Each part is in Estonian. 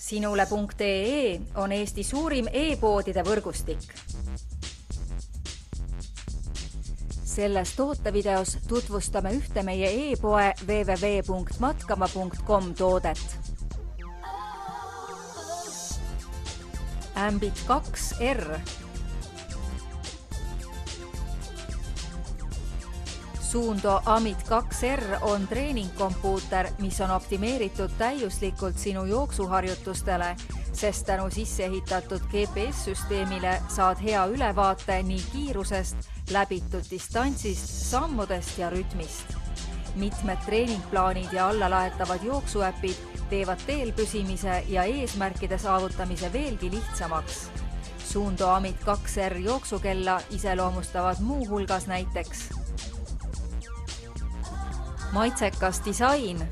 Sinule.ee on Eesti suurim e-poodide võrgustik. Selles tootevideos tutvustame ühte meie e-poe www.matkama.com toodet. Ambit 2R. Suunto Ambit 2R on treeningkompuuter, mis on optimeeritud täiuslikult sinu jooksuharjutustele, sest tänu sisseehitatud GPS-süsteemile saad hea ülevaate nii kiirusest, läbitud distantsist, sammudest ja rütmist. Mitmed treeningplaanid ja allalaetavad jooksuäpid teevad teel püsimise ja eesmärkide saavutamise veelgi lihtsamaks. Suunto Ambit 2R jooksukella iseloomustavad muu hulgas näiteks maitsekas disain,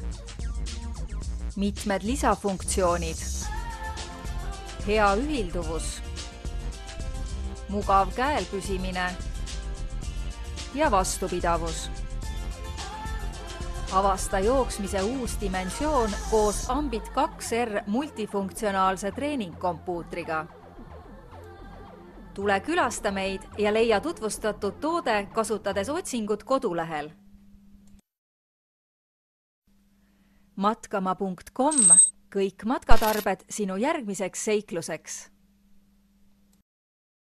mitmed lisafunktsioonid, hea ühilduvus, mugav käel püsimine ja vastupidavus. Avasta jooksmise uus dimensioon koos Ambit 2R multifunktsionaalse treeningkompuutriga. Tule külasta meid ja leia tutvustatud toode kasutades otsingut kodulehel. Matkama.com, kõik matkatarbed sinu järgmiseks seikluseks.